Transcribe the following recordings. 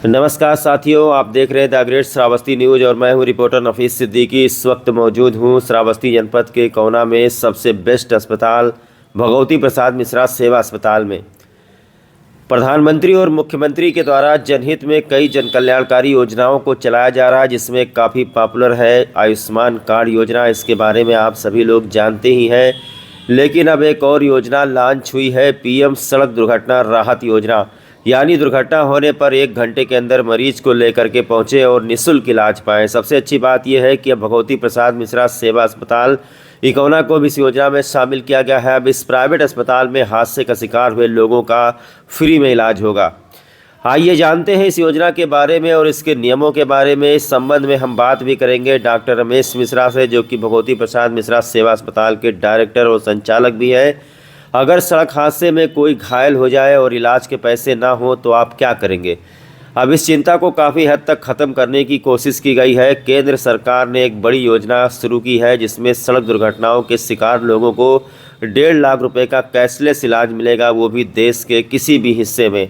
नमस्कार साथियों, आप देख रहे हैं द ग्रेट श्रावस्ती न्यूज़ और मैं हूं रिपोर्टर नफीस सिद्दीकी। इस वक्त मौजूद हूं श्रावस्ती जनपद के कोना में सबसे बेस्ट अस्पताल भगवती प्रसाद मिश्रा सेवा अस्पताल में। प्रधानमंत्री और मुख्यमंत्री के द्वारा जनहित में कई जन कल्याणकारी योजनाओं को चलाया जा रहा है, जिसमें काफ़ी पॉपुलर है आयुष्मान कार्ड योजना। इसके बारे में आप सभी लोग जानते ही हैं, लेकिन अब एक और योजना लॉन्च हुई है, पीएम सड़क दुर्घटना राहत योजना। यानी दुर्घटना होने पर 1 घंटे के अंदर मरीज को लेकर के पहुंचे और निःशुल्क इलाज पाएँ। सबसे अच्छी बात यह है कि अब भगवती प्रसाद मिश्रा सेवा अस्पताल इकोना को भी इस योजना में शामिल किया गया है। अब इस प्राइवेट अस्पताल में हादसे का शिकार हुए लोगों का फ्री में इलाज होगा। आइए जानते हैं इस योजना के बारे में और इसके नियमों के बारे में। इस संबंध में हम बात भी करेंगे डॉक्टर रमेश मिश्रा से, जो कि भगवती प्रसाद मिश्रा सेवा अस्पताल के डायरेक्टर और संचालक भी है। अगर सड़क हादसे में कोई घायल हो जाए और इलाज के पैसे ना हो तो आप क्या करेंगे? अब इस चिंता को काफ़ी हद तक ख़त्म करने की कोशिश की गई है। केंद्र सरकार ने एक बड़ी योजना शुरू की है, जिसमें सड़क दुर्घटनाओं के शिकार लोगों को 1.5 लाख रुपए का कैशलेस इलाज मिलेगा, वो भी देश के किसी भी हिस्से में।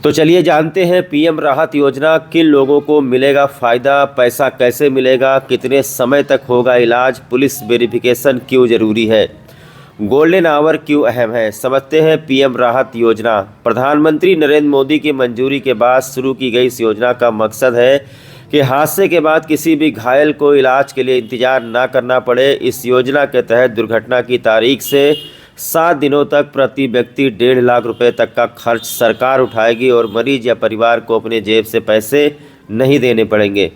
तो चलिए जानते हैं पीएम राहत योजना किन लोगों को मिलेगा फ़ायदा, पैसा कैसे मिलेगा, कितने समय तक होगा इलाज, पुलिस वेरिफिकेशन क्यों ज़रूरी है, गोल्डन आवर क्यों अहम है। समझते हैं पीएम राहत योजना। प्रधानमंत्री नरेंद्र मोदी की मंजूरी के बाद शुरू की गई इस योजना का मकसद है कि हादसे के बाद किसी भी घायल को इलाज के लिए इंतजार ना करना पड़े। इस योजना के तहत दुर्घटना की तारीख से 7 दिनों तक प्रति व्यक्ति 1.5 लाख रुपए तक का खर्च सरकार उठाएगी और मरीज या परिवार को अपने जेब से पैसे नहीं देने पड़ेंगे।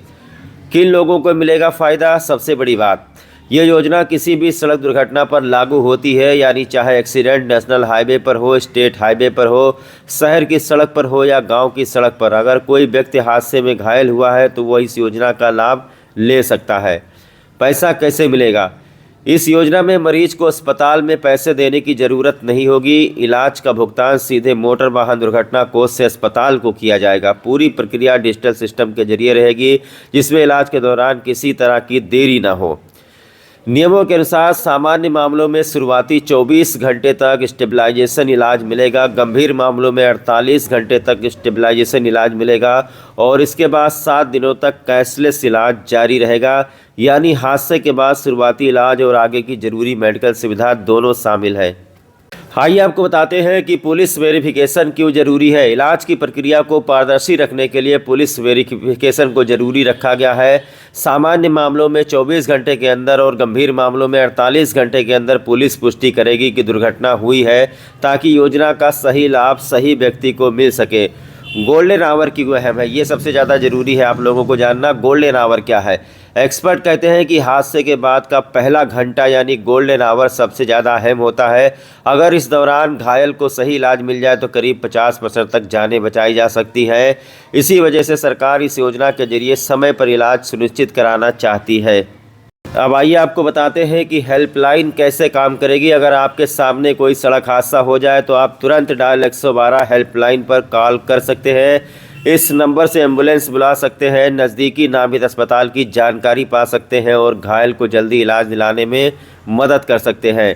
किन लोगों को मिलेगा फ़ायदा? सबसे बड़ी बात, ये योजना किसी भी सड़क दुर्घटना पर लागू होती है, यानी चाहे एक्सीडेंट नेशनल हाईवे पर हो, स्टेट हाईवे पर हो, शहर की सड़क पर हो या गांव की सड़क पर। अगर कोई व्यक्ति हादसे में घायल हुआ है तो वह इस योजना का लाभ ले सकता है। पैसा कैसे मिलेगा? इस योजना में मरीज को अस्पताल में पैसे देने की ज़रूरत नहीं होगी। इलाज का भुगतान सीधे मोटर वाहन दुर्घटना कोष से अस्पताल को किया जाएगा। पूरी प्रक्रिया डिजिटल सिस्टम के जरिए रहेगी, जिसमें इलाज के दौरान किसी तरह की देरी ना हो। नियमों के अनुसार सामान्य मामलों में शुरुआती 24 घंटे तक स्टेबलाइजेशन इलाज मिलेगा, गंभीर मामलों में 48 घंटे तक स्टेबलाइजेशन इलाज मिलेगा और इसके बाद 7 दिनों तक कैशलेस इलाज जारी रहेगा। यानी हादसे के बाद शुरुआती इलाज और आगे की जरूरी मेडिकल सुविधा दोनों शामिल है। आइए आपको बताते हैं कि पुलिस वेरिफिकेशन क्यों ज़रूरी है। इलाज की प्रक्रिया को पारदर्शी रखने के लिए पुलिस वेरिफिकेशन को ज़रूरी रखा गया है। सामान्य मामलों में 24 घंटे के अंदर और गंभीर मामलों में 48 घंटे के अंदर पुलिस पुष्टि करेगी कि दुर्घटना हुई है, ताकि योजना का सही लाभ सही व्यक्ति को मिल सके। गोल्डन आवर क्यों अहम है, ये सबसे ज़्यादा ज़रूरी है आप लोगों को जानना। गोल्डन आवर क्या है? एक्सपर्ट कहते हैं कि हादसे के बाद का पहला घंटा यानी गोल्डन आवर सबसे ज़्यादा अहम होता है। अगर इस दौरान घायल को सही इलाज मिल जाए तो करीब 50% तक जानें बचाई जा सकती है। इसी वजह से सरकार इस योजना के जरिए समय पर इलाज सुनिश्चित कराना चाहती है। अब आइए आपको बताते हैं कि हेल्पलाइन कैसे काम करेगी। अगर आपके सामने कोई सड़क हादसा हो जाए तो आप तुरंत डायल 112 हेल्पलाइन पर कॉल कर सकते हैं। इस नंबर से एम्बुलेंस बुला सकते हैं, नज़दीकी नामित अस्पताल की जानकारी पा सकते हैं और घायल को जल्दी इलाज दिलाने में मदद कर सकते हैं।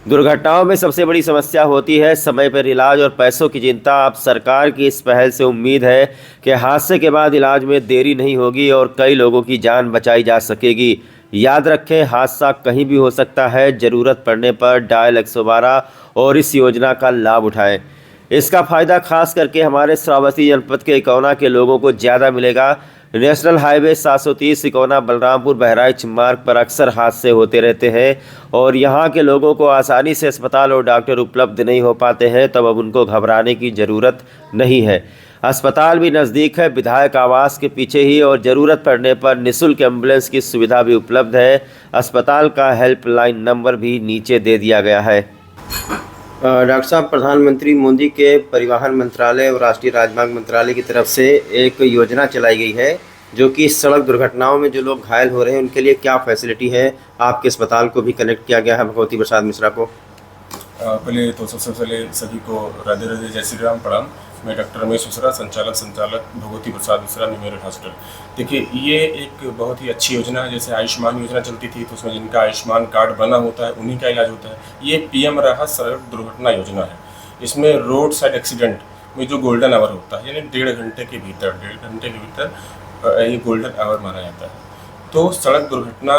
दुर्घटनाओं में सबसे बड़ी समस्या होती है समय पर इलाज और पैसों की चिंता। अब सरकार की इस पहल से उम्मीद है कि हादसे के बाद इलाज में देरी नहीं होगी और कई लोगों की जान बचाई जा सकेगी। याद रखें, हादसा कहीं भी हो सकता है। ज़रूरत पड़ने पर डायल 112 और इस योजना का लाभ उठाएं। इसका फ़ायदा खास करके हमारे श्रावस्ती जनपद के इकोना के लोगों को ज़्यादा मिलेगा। नेशनल हाईवे 730 इकोना बलरामपुर बहराइच मार्ग पर अक्सर हादसे होते रहते हैं और यहाँ के लोगों को आसानी से अस्पताल और डॉक्टर उपलब्ध नहीं हो पाते हैं। तब अब उनको घबराने की ज़रूरत नहीं है। अस्पताल भी नज़दीक है, विधायक आवास के पीछे ही, और ज़रूरत पड़ने पर निःशुल्क एम्बुलेंस की सुविधा भी उपलब्ध है। अस्पताल का हेल्पलाइन नंबर भी नीचे दे दिया गया है। डॉक्टर साहब, प्रधानमंत्री मोदी के परिवहन मंत्रालय और राष्ट्रीय राजमार्ग मंत्रालय की तरफ से एक योजना चलाई गई है, जो कि सड़क दुर्घटनाओं में जो लोग घायल हो रहे हैं उनके लिए क्या फैसिलिटी है। आपके अस्पताल को भी कनेक्ट किया गया है भगवती प्रसाद मिश्रा को। पहले तो सबसे पहले सभी को राधे राधे, जय श्री राम, प्रणाम। मैं डॉक्टर रमेश मिश्रा, संचालक भगवती प्रसाद मिश्रा न्यूमेरल हॉस्पिटल। देखिए, ये एक बहुत ही अच्छी योजना है। जैसे आयुष्मान योजना चलती थी तो उसमें जिनका आयुष्मान कार्ड बना होता है उन्हीं का इलाज होता है। ये पीएम राहत सड़क दुर्घटना योजना है। इसमें रोड साइड एक्सीडेंट में जो गोल्डन आवर होता है, यानी 1.5 घंटे के भीतर ये गोल्डन आवर माना जाता है। तो सड़क दुर्घटना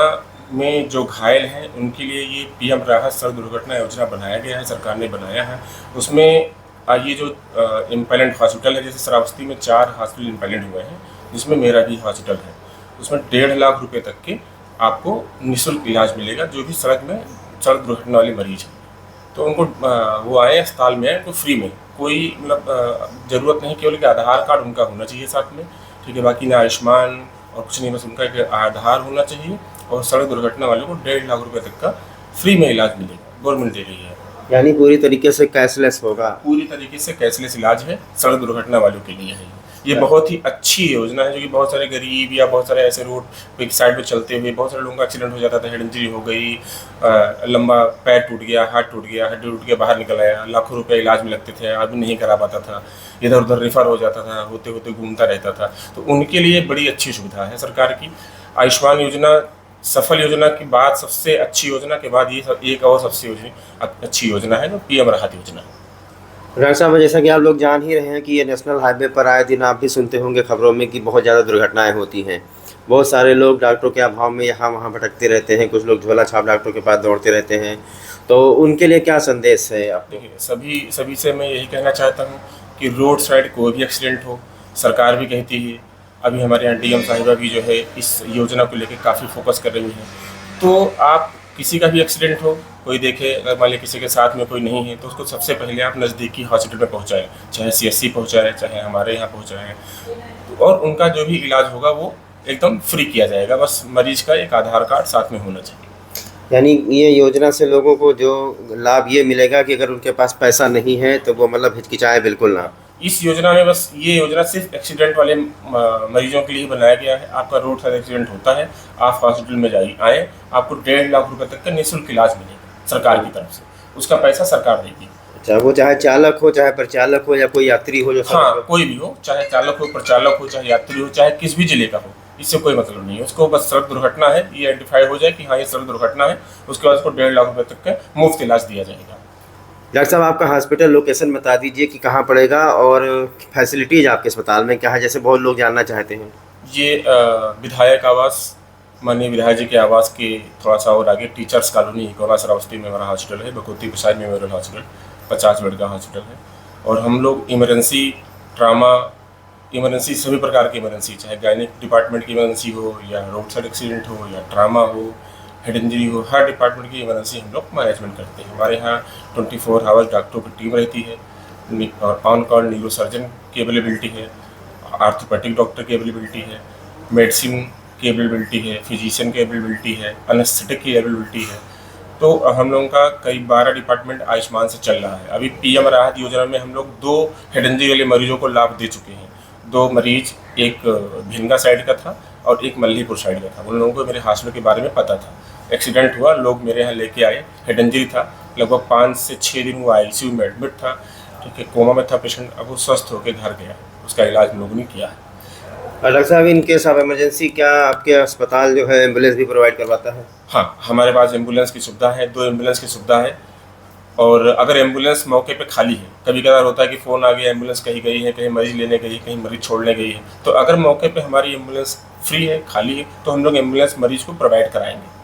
में जो घायल हैं उनके लिए ये पीएम राहत सड़क दुर्घटना योजना बनाया गया है, सरकार ने बनाया है। उसमें ये जो इम्पैलेंट हॉस्पिटल है, जैसे श्रावस्ती में 4 हॉस्पिटल इम्पैलेंट हुए हैं, जिसमें मेरा भी हॉस्पिटल है। उसमें 1.5 लाख रुपए तक के आपको निःशुल्क इलाज मिलेगा, जो भी सड़क दुर्घटना वाले मरीज हैं। तो उनको वो आए अस्पताल में आए, उनको फ्री में, कोई मतलब ज़रूरत नहीं केवल कि आधार कार्ड उनका होना चाहिए साथ में, ठीक है, बाकी ना आयुष्मान और कुछ नहीं, बस उनका एक आधार होना चाहिए और सड़क दुर्घटना वालों को 1.5 लाख रुपए तक का फ्री में इलाज मिलेगा, गवर्नमेंट दे रही है। यानी पूरी तरीके से कैशलेस होगा। पूरी तरीके से कैशलेस इलाज है, सड़क दुर्घटना वालों के लिए है। ये बहुत ही अच्छी योजना है, जो कि बहुत सारे गरीब या बहुत सारे ऐसे रोड पे साइड पे चलते हुए बहुत सारे लोगों का एक्सीडेंट हो जाता था, हेड इंजरी हो गई, लंबा पैर टूट गया, हाथ टूट गया, हड्डी टूट के बाहर निकल आया, लाखों रुपए इलाज में लगते थे, आदमी नहीं करा पाता था, इधर उधर रेफर हो जाता था, होते होते घूमता रहता था। तो उनके लिए बड़ी अच्छी सुविधा है सरकार की। आयुष्मान योजना सफल योजना की बाद, सबसे अच्छी योजना के बाद ये एक और सबसे अच्छी योजना है, जो पीएम राहत योजना है। डॉक्टर साहब, जैसा कि आप लोग जान ही रहे हैं कि ये नेशनल हाईवे पर आए दिन आप भी सुनते होंगे खबरों में कि बहुत ज़्यादा दुर्घटनाएं होती हैं। बहुत सारे लोग डॉक्टरों के अभाव में यहाँ वहाँ भटकते रहते हैं, कुछ लोग झोला छाप डॉक्टरों के पास दौड़ते रहते हैं। तो उनके लिए क्या संदेश है आपको? देखिए, सभी से मैं यही कहना चाहता हूँ कि रोड साइड कोई भी एक्सीडेंट हो, सरकार भी कहती है, अभी हमारे यहाँ डीएम साहिबा भी जो है इस योजना को लेकर काफ़ी फोकस कर रही हैं। तो आप किसी का भी एक्सीडेंट हो, कोई देखे, अगर मान लीजिए किसी के साथ में कोई नहीं है, तो उसको सबसे पहले आप नज़दीकी हॉस्पिटल में पहुँचाएँ, चाहे सीएससी पहुँचाएँ, चाहे हमारे यहाँ पहुँचाएँ, और उनका जो भी इलाज होगा वो एकदम फ्री किया जाएगा। बस मरीज का एक आधार कार्ड साथ में होना चाहिए। यानी ये योजना से लोगों को जो लाभ ये मिलेगा कि अगर उनके पास पैसा नहीं है तो वो मतलब हिचकिचाए बिल्कुल ना। इस योजना में बस ये योजना सिर्फ एक्सीडेंट वाले मरीजों के लिए बनाया गया है। आपका रोड साइड एक्सीडेंट होता है, आप हॉस्पिटल में आए, आपको 1.5 लाख रुपए तक का निःशुल्क इलाज मिलेगा सरकार की तरफ से, उसका पैसा सरकार देगी। अच्छा, वो चाहे चालक हो, चाहे परिचालक हो, या कोई यात्री हो, जो हाँ, कोई भी हो, चाहे चालक हो, परिचालक हो, चाहे यात्री हो, चाहे किस भी जिले का हो, इससे कोई मतलब नहीं है। उसको बस सड़क दुर्घटना है, ये आइडेंटिफाई हो जाए कि हाँ ये सड़क दुर्घटना है, उसके बाद उसको 1.5 लाख रुपए तक का मुफ्त इलाज दिया जाएगा। डॉक्टर साहब, आपका हॉस्पिटल लोकेशन बता दीजिए कि कहाँ पड़ेगा और फैसिलिटीज़ आपके अस्पताल में क्या है, जैसे बहुत लोग जानना चाहते हैं। ये विधायक आवास, माननीय विधायक जी के आवास के थोड़ा सा और आगे टीचर्स कॉलोनी कोना श्रावस्ती में हमारा हॉस्पिटल है, भगवती प्रसाद मेमोरियल हॉस्पिटल, 50 बेड का हॉस्पिटल है। और हम लोग इमरजेंसी, ट्रामा, इमरजेंसी, सभी प्रकार की इमरजेंसी, चाहे गायनिक डिपार्टमेंट की इमरजेंसी हो, या रोड साइड एक्सीडेंट हो, या ट्रामा हो, हेड इंजरी हो, हर डिपार्टमेंट की इमरजेंसी हम लोग मैनेजमेंट करते हैं। हमारे यहाँ 24 आवर्स डॉक्टरों की टीम रहती है, और ऑन कॉल न्यूरो सर्जन की अवेलेबिलिटी है, आर्थोपेडिक डॉक्टर की अवेलेबिलिटी है, मेडिसिन की अवेलेबिलिटी है, फिजिशियन की अवेलेबिलिटी है, एनेस्थेटिक की अवेलेबिलिटी है। तो हम लोगों का करीब 12 डिपार्टमेंट आयुष्मान से चल रहा है। अभी पीएम राहत योजना में हम लोग 2 हेड इंजरी वाले मरीजों को लाभ दे चुके हैं। 2 मरीज, एक भिनगा साइड का था और एक मल्लीपुर साइड का था। उन लोगों को मेरे हॉस्पिटल के बारे में पता था, एक्सीडेंट हुआ, लोग मेरे यहाँ लेके आए, हेड इंजरी था, लगभग 5 से 6 दिन वो आईसीयू में एडमिट था, ठीक है, कोमा में था पेशेंट, अब वो स्वस्थ होकर घर गया, उसका इलाज हम लोगों ने किया है। डॉक्टर साहब, इन केस ऑफ इमरजेंसी क्या आपके अस्पताल जो है एम्बुलेंस भी प्रोवाइड करवाता है? हाँ, हमारे पास एम्बुलेंस की सुविधा है, 2 एम्बुलेंस की सुविधा है। और अगर एम्बुलेंस मौके पे खाली है, कभी कभार होता है कि फ़ोन आ गया, एम्बुलेंस कहीं गई है, कहीं मरीज़ लेने गई है, कहीं मरीज़ छोड़ने गई है, तो अगर मौके पे हमारी एम्बुलेंस फ्री है, खाली है, तो हम लोग एम्बुलेंस मरीज़ को प्रोवाइड कराएंगे।